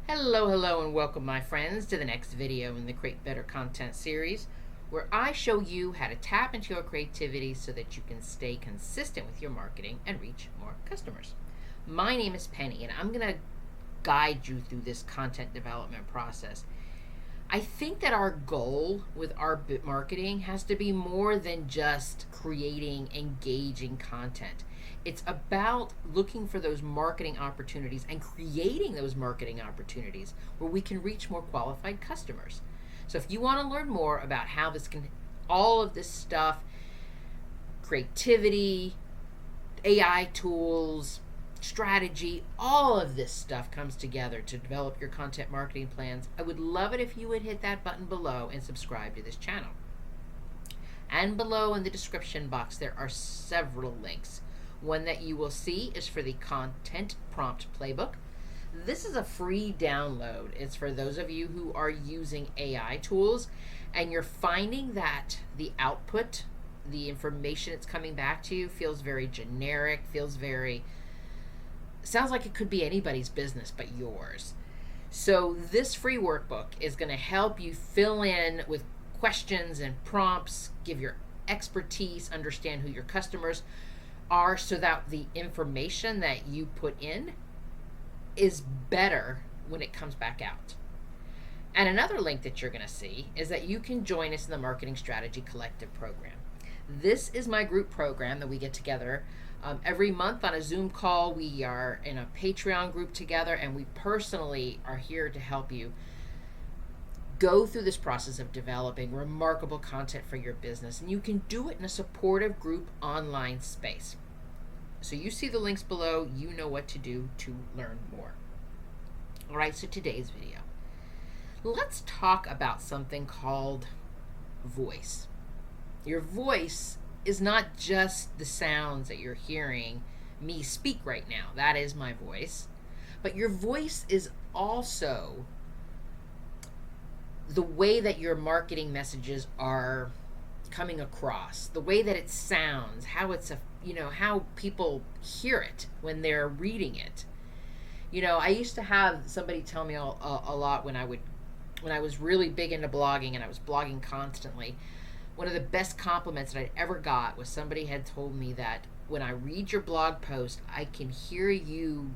Hello, and welcome, my friends, to the next video in the Create Better Content series, where I show you how to tap into your creativity so that you can stay consistent with your marketing and reach more customers. My name is Penny, and I'm going to guide you through this content development process. I think that our goal with our marketing has to be more than just creating engaging content. It's about looking for those marketing opportunities and creating those marketing opportunities where we can reach more qualified customers. So if you want to learn more about how all of this stuff, creativity, AI tools, strategy, all of this stuff comes together to develop your content marketing plans, I would love it if you would hit that button below and subscribe to this channel. And below in the description box, there are several links. One that you will see is for the Content Prompt Playbook. This is a free download. It's for those of you who are using AI tools and you're finding that the output, the information it's coming back to you, feels very generic, sounds like it could be anybody's business but yours. So this free workbook is going to help you fill in with questions and prompts, give your expertise, understand who your customers are, so that the information that you put in is better when it comes back out. And another link that you're going to see is that you can join us in the Marketing Strategy Collective program. This is my group program that we get together every month on a Zoom call. We are in a Patreon group together, and we personally are here to help you go through this process of developing remarkable content for your business. And you can do it in a supportive group online space. So you see the links below, you know what to do to learn more. All right, so today's video, let's talk about something called voice. Your voice is not just the sounds that you're hearing me speak right now. That is my voice. But your voice is also the way that your marketing messages are coming across, the way that it sounds, how people hear it when they're reading it. I used to have somebody tell me a lot when I was really big into blogging and I was blogging constantly. One of the best compliments that I'd ever got was somebody had told me that when I read your blog post, I can hear you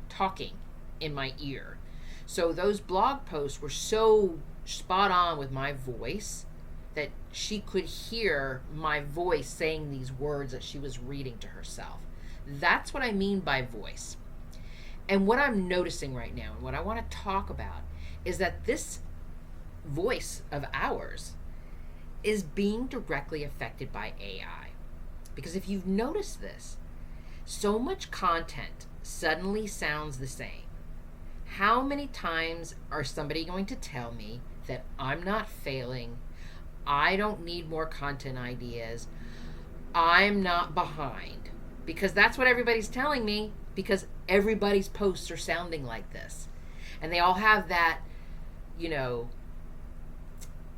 talking in my ear. So those blog posts were so spot on with my voice that she could hear my voice saying these words that she was reading to herself. That's what I mean by voice. And what I'm noticing right now and what I want to talk about is that this voice of ours is being directly affected by AI. Because if you've noticed this, so much content suddenly sounds the same. How many times are somebody going to tell me that I'm not failing, I don't need more content ideas, I'm not behind? Because that's what everybody's telling me, because everybody's posts are sounding like this. And they all have that,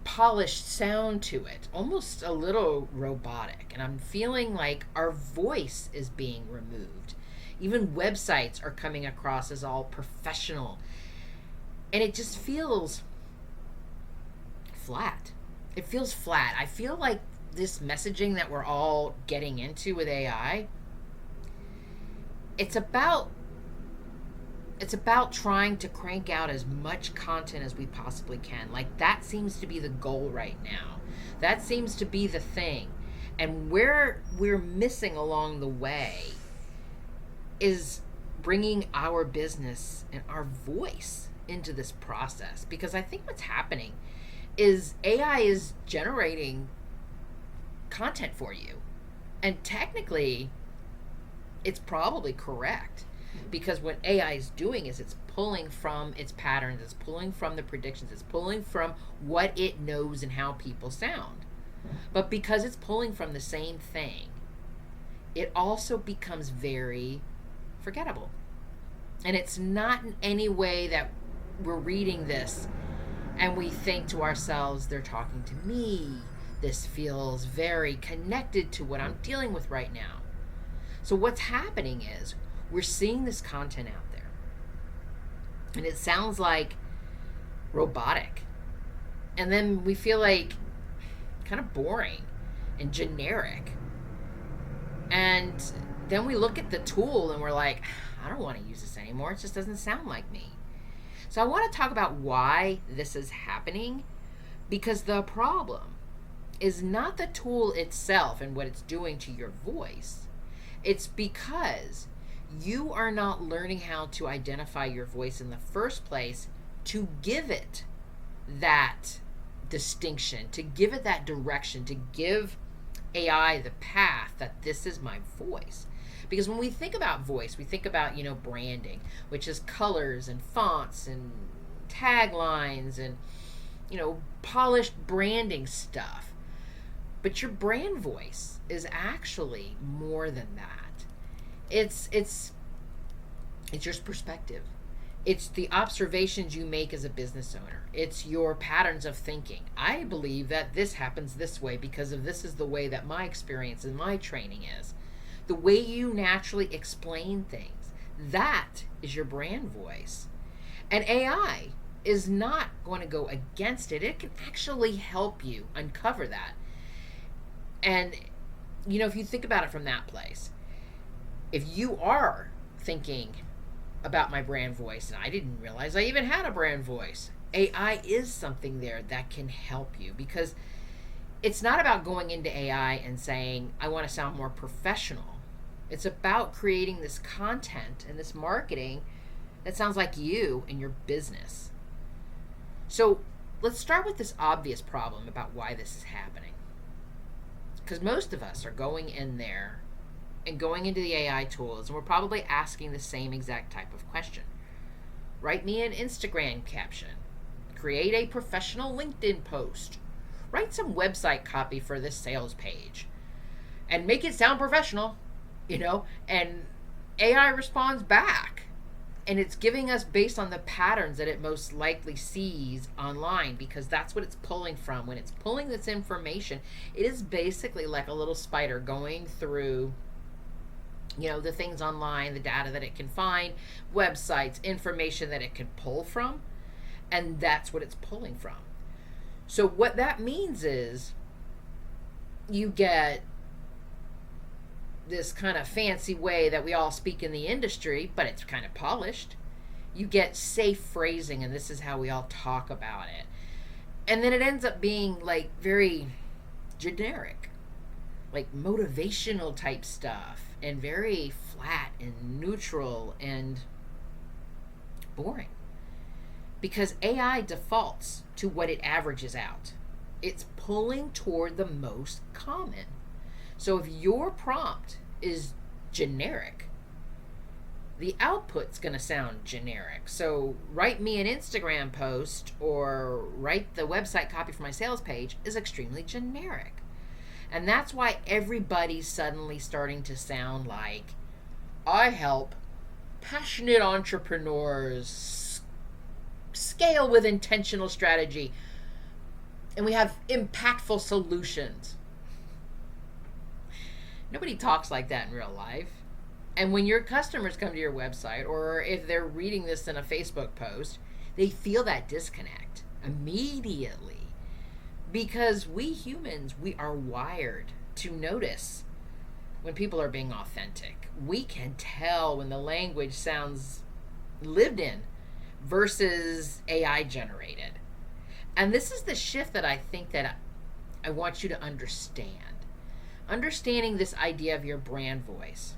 polished sound to it, almost a little robotic. And I'm feeling like our voice is being removed. Even websites are coming across as all professional. And it just feels flat. It feels flat. I feel like this messaging that we're all getting into with AI, it's about trying to crank out as much content as we possibly can. Like, that seems to be the goal right now. That seems to be the thing. And where we're missing along the way is bringing our business and our voice into this process. Because I think what's happening is AI is generating content for you. And technically, it's probably correct. Because what AI is doing is it's pulling from its patterns, it's pulling from the predictions, it's pulling from what it knows and how people sound. But because it's pulling from the same thing, it also becomes very forgettable. And it's not in any way that we're reading this and we think to ourselves, they're talking to me. This feels very connected to what I'm dealing with right now. So what's happening is we're seeing this content out there. and it sounds like robotic. And then we feel like kind of boring and generic. And then we look at the tool and we're like, I don't want to use this anymore. It just doesn't sound like me. So I want to talk about why this is happening, because the problem is not the tool itself and what it's doing to your voice. It's because you are not learning how to identify your voice in the first place, to give it that distinction, to give it that direction, to give AI the path that this is my voice. Because when we think about voice, we think about, branding, which is colors and fonts and taglines and, polished branding stuff. But your brand voice is actually more than that. It's your perspective. It's the observations you make as a business owner. It's your patterns of thinking. I believe that this happens this way because of this is the way that my experience and my training is. The way you naturally explain things. That is your brand voice. And AI is not going to go against it. It can actually help you uncover that. And, if you think about it from that place, if you are thinking about my brand voice, and I didn't realize I even had a brand voice, AI is something there that can help you, because it's not about going into AI and saying, I want to sound more professional. It's about creating this content and this marketing that sounds like you and your business. So let's start with this obvious problem about why this is happening. Because most of us are going in there and going into the AI tools, and we're probably asking the same exact type of question. Write me an Instagram caption. Create a professional LinkedIn post. Write some website copy for this sales page. And make it sound professional, and AI responds back. And it's giving us based on the patterns that it most likely sees online, because that's what it's pulling from. When it's pulling this information, it is basically like a little spider going through the things online, the data that it can find, websites, information that it can pull from, and that's what it's pulling from. So what that means is you get this kind of fancy way that we all speak in the industry, but it's kind of polished. You get safe phrasing, and this is how we all talk about it. And then it ends up being like very generic, like motivational type stuff, and very flat and neutral and boring. Because AI defaults to what it averages out. It's pulling toward the most common. So if your prompt is generic, the output's going to sound generic. So write me an Instagram post or write the website copy for my sales page is extremely generic. And that's why everybody's suddenly starting to sound like, I help passionate entrepreneurs scale with intentional strategy, and we have impactful solutions. Nobody talks like that in real life. And when your customers come to your website, or if they're reading this in a Facebook post, they feel that disconnect immediately. Because we humans, we are wired to notice when people are being authentic. We can tell when the language sounds lived in versus AI generated. And this is the shift that I think that I want you to understand. Understanding this idea of your brand voice,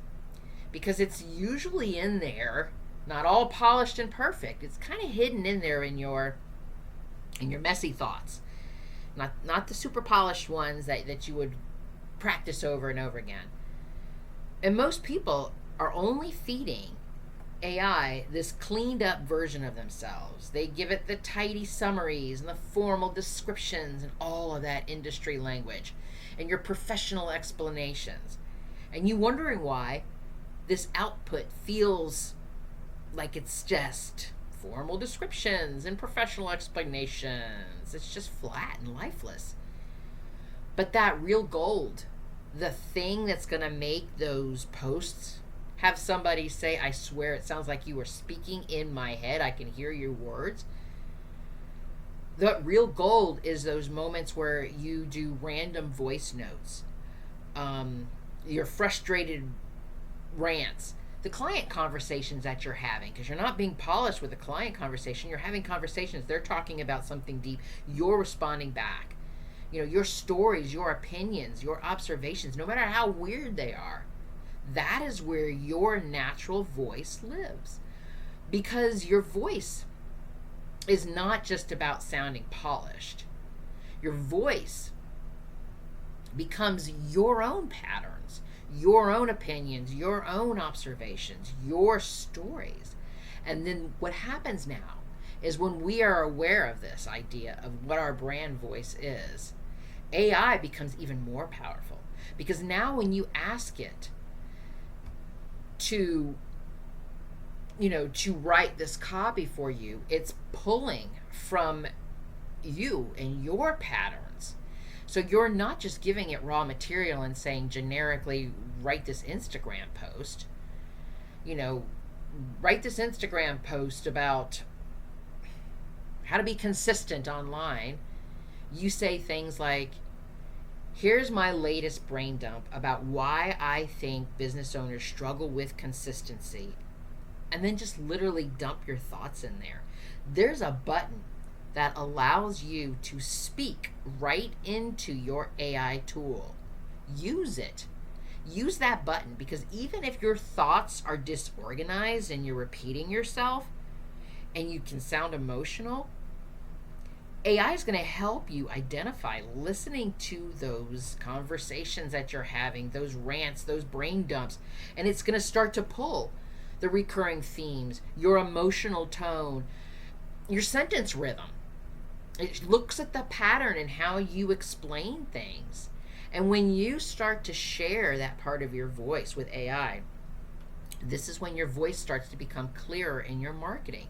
because it's usually in there, not all polished and perfect. It's kind of hidden in there in your messy thoughts, not the super polished ones that you would practice over and over again. And most people are only feeding AI this cleaned up version of themselves. They give it the tidy summaries and the formal descriptions and all of that industry language and your professional explanations. And you wondering why this output feels like it's just formal descriptions and professional explanations. It's just flat and lifeless. But that real gold, the thing that's going to make those posts have somebody say, I swear it sounds like you were speaking in my head. I can hear your words. The real gold is those moments where you do random voice notes, your frustrated rants, the client conversations that you're having, because you're not being polished with a client conversation. You're having conversations. They're talking about something deep. You're responding back. Your stories, your opinions, your observations, no matter how weird they are, that is where your natural voice lives. Because your voice is not just about sounding polished. Your voice becomes your own patterns, your own opinions, your own observations, your stories. And then what happens now is when we are aware of this idea of what our brand voice is, AI becomes even more powerful. Because now when you ask it to write this copy for you, it's pulling from you and your patterns. So you're not just giving it raw material and saying generically, write this Instagram post. Write this Instagram post about how to be consistent online. You say things like, here's my latest brain dump about why I think business owners struggle with consistency. And then just literally dump your thoughts in there. There's a button that allows you to speak right into your AI tool. Use it. Use that button, because even if your thoughts are disorganized and you're repeating yourself and you can sound emotional, AI is going to help you identify, listening to those conversations that you're having, those rants, those brain dumps, and it's going to start to pull the recurring themes, your emotional tone, your sentence rhythm. It looks at the pattern and how you explain things. And when you start to share that part of your voice with AI, this is when your voice starts to become clearer in your marketing.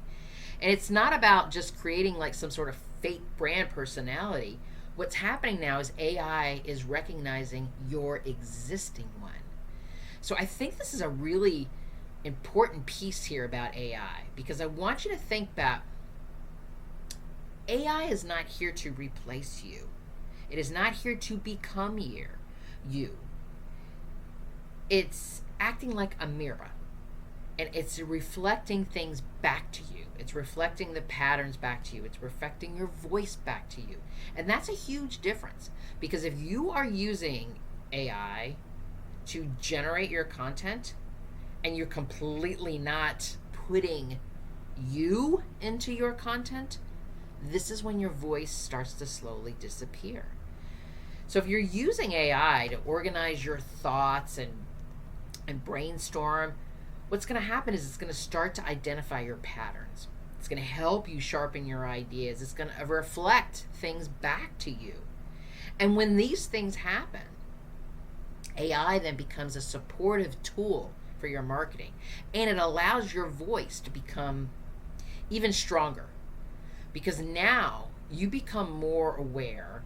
And it's not about just creating like some sort of fake brand personality. What's happening now is AI is recognizing your existing one. So I think this is a really important piece here about AI, because I want you to think that AI is not here to replace you. It is not here to become you. It's acting like a mirror, and it's reflecting things back to you. It's reflecting the patterns back to you. It's reflecting your voice back to you. And that's a huge difference, because if you are using AI to generate your content and you're completely not putting you into your content, this is when your voice starts to slowly disappear. So if you're using AI to organize your thoughts and brainstorm, what's going to happen is it's going to start to identify your patterns. It's going to help you sharpen your ideas. It's going to reflect things back to you. And when these things happen, AI then becomes a supportive tool for your marketing, and it allows your voice to become even stronger, because now you become more aware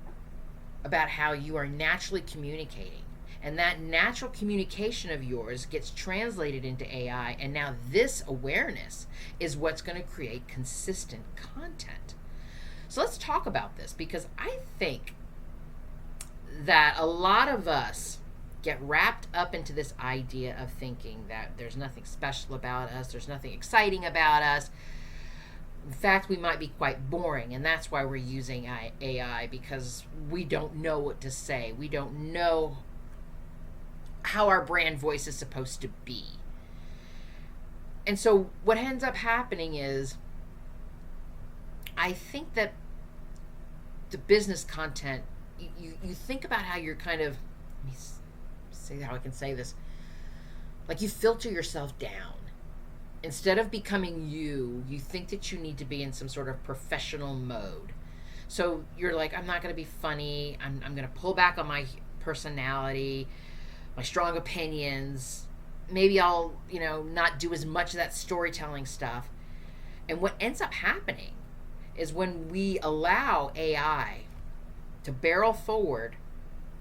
about how you are naturally communicating, and that natural communication of yours gets translated into AI, and now this awareness is what's going to create consistent content. So let's talk about this, because I think that a lot of us get wrapped up into this idea of thinking that there's nothing special about us, there's nothing exciting about us. In fact, we might be quite boring, and that's why we're using AI, because we don't know what to say. We don't know how our brand voice is supposed to be. And so what ends up happening is, I think that the business content, you think about how you're kind of, let me see how I can say this, like you filter yourself down. Instead of becoming you think that you need to be in some sort of professional mode. So you're like, I'm not going to be funny. I'm going to pull back on my personality, my strong opinions. Maybe I'll, not do as much of that storytelling stuff. And what ends up happening is when we allow AI to barrel forward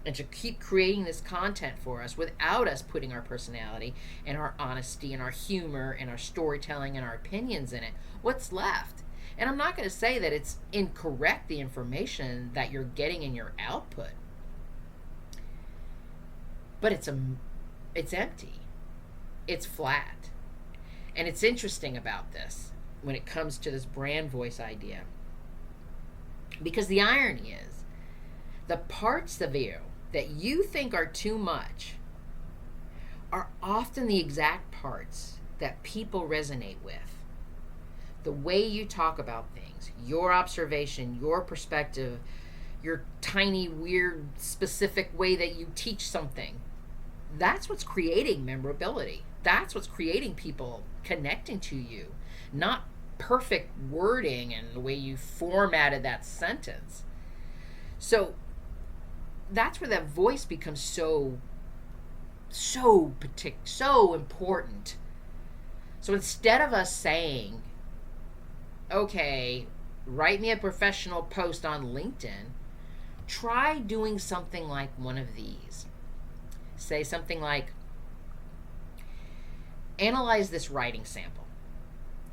and to keep creating this content for us without us putting our personality and our honesty and our humor and our storytelling and our opinions in it, what's left? And I'm not going to say that it's incorrect, the information that you're getting in your output, but it's empty. It's flat. And it's interesting about this when it comes to this brand voice idea, because the irony is the parts of you that you think are too much are often the exact parts that people resonate with. The way you talk about things, your observation, your perspective, your tiny, weird, specific way that you teach something, that's what's creating memorability. That's what's creating people connecting to you, not perfect wording and the way you formatted that sentence. So that's where that voice becomes so important. So instead of us saying, okay, write me a professional post on LinkedIn, try doing something like one of these. Say something like, analyze this writing sample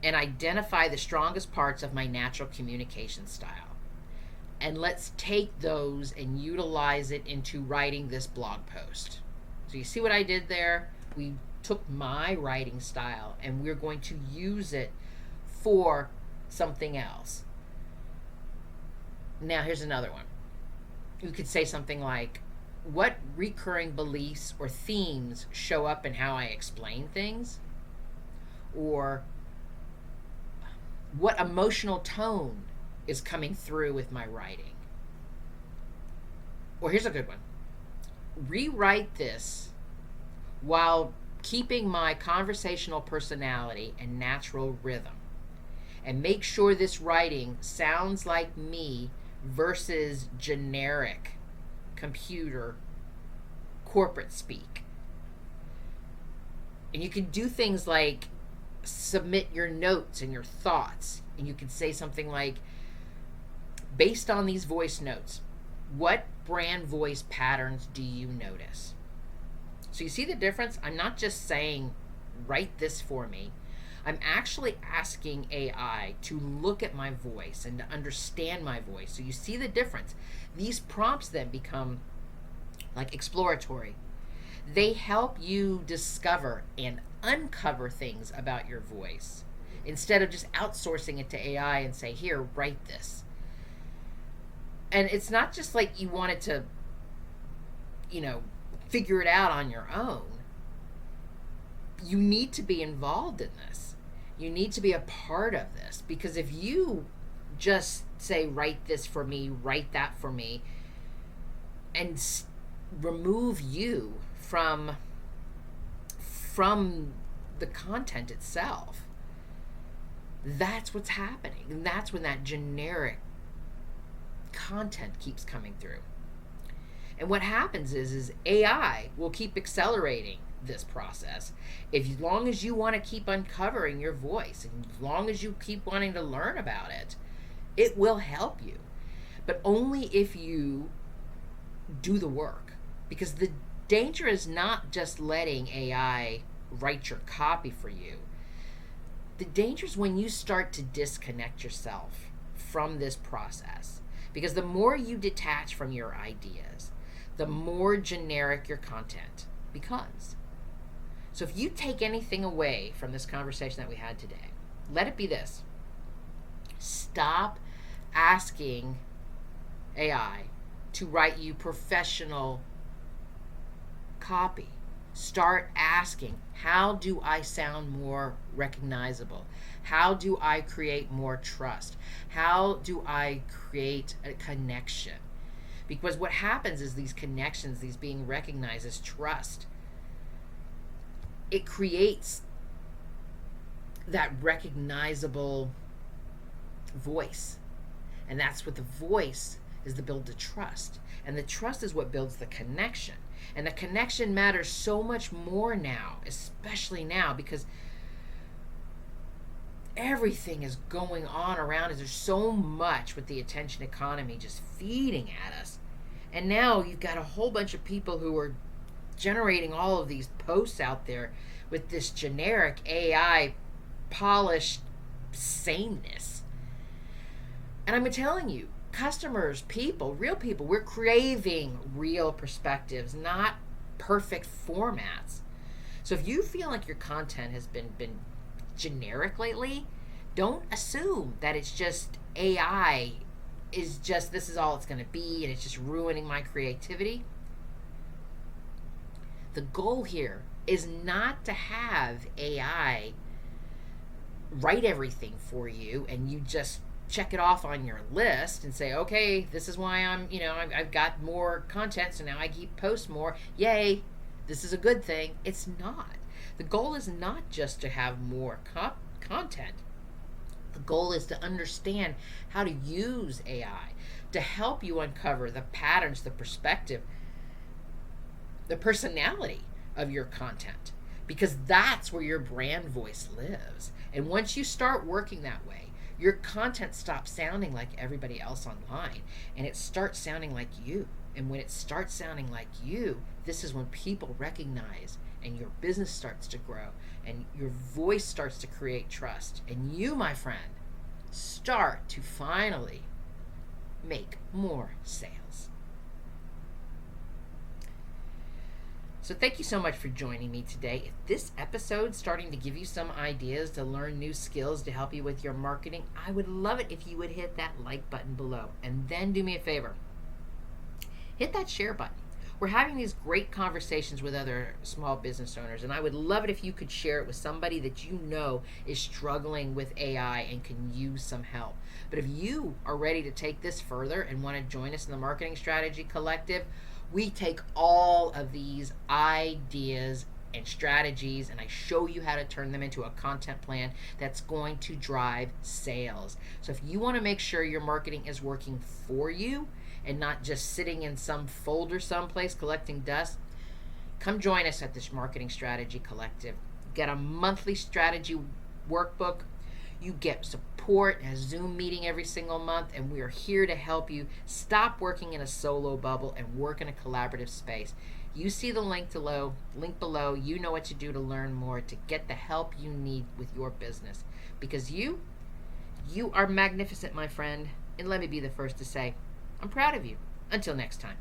and identify the strongest parts of my natural communication style. And let's take those and utilize it into writing this blog post. So you see what I did there? We took my writing style and we're going to use it for something else. Now here's another one. You could say something like, what recurring beliefs or themes show up in how I explain things? Or what emotional tone is coming through with my writing? Or here's a good one. Rewrite this while keeping my conversational personality and natural rhythm. And make sure this writing sounds like me versus generic computer corporate speak. And you can do things like submit your notes and your thoughts. And you can say something like, based on these voice notes, what brand voice patterns do you notice? So you see the difference? I'm not just saying, write this for me. I'm actually asking AI to look at my voice and to understand my voice. So you see the difference. These prompts then become like exploratory. They help you discover and uncover things about your voice instead of just outsourcing it to AI and say, here, write this. And it's not just like you wanted to, figure it out on your own. You need to be involved in this. You need to be a part of this, because if you just say, write this for me, write that for me, and remove you from the content itself, that's what's happening. And that's when that generic content keeps coming through. And what happens is AI will keep accelerating this process. As long as you want to keep uncovering your voice, and as long as you keep wanting to learn about it, it will help you. But only if you do the work. Because the danger is not just letting AI write your copy for you. The danger is when you start to disconnect yourself from this process. Because the more you detach from your ideas, the more generic your content becomes. So if you take anything away from this conversation that we had today, let it be this. Stop asking AI to write you professional copy. Start asking, how do I sound more recognizable? How do I create more trust? How do I create a connection? Because what happens is these connections, these being recognized as trust, it creates that recognizable voice. And that's what the voice is, to build the trust. And the trust is what builds the connection. And the connection matters so much more now, especially now, because everything is going on around us. There's so much with the attention economy just feeding at us. And now you've got a whole bunch of people who are generating all of these posts out there with this generic AI polished sameness. And I'm telling you, customers, people, real people, we're craving real perspectives, not perfect formats. So if you feel like your content has been generic lately, don't assume that it's just AI is just this is all it's going to be and it's just ruining my creativity. The goal here is not to have AI write everything for you and you just check it off on your list and say, okay, this is why I've got more content, so now I keep post more. Yay, this is a good thing. It's not. The goal is not just to have more content. The goal is to understand how to use AI to help you uncover the patterns, the perspective, the personality of your content, because that's where your brand voice lives. And once you start working that way, your content stops sounding like everybody else online and it starts sounding like you. And when it starts sounding like you, this is when people recognize and your business starts to grow and your voice starts to create trust. And you, my friend, start to finally make more sales. So thank you so much for joining me today. If this episode's starting to give you some ideas to learn new skills to help you with your marketing, I would love it if you would hit that like button below. And then do me a favor. Hit that share button. We're having these great conversations with other small business owners, and I would love it if you could share it with somebody that you know is struggling with AI and can use some help. But if you are ready to take this further and want to join us in the Marketing Strategy Collective, we take all of these ideas and strategies and I show you how to turn them into a content plan that's going to drive sales. So if you want to make sure your marketing is working for you and not just sitting in some folder someplace collecting dust, come join us at this Marketing Strategy Collective. Get a monthly strategy workbook. You get support and a Zoom meeting every single month, and we are here to help you stop working in a solo bubble and work in a collaborative space. You see the link below. You know what to do to learn more, to get the help you need with your business. Because you are magnificent, my friend. And let me be the first to say, I'm proud of you. Until next time.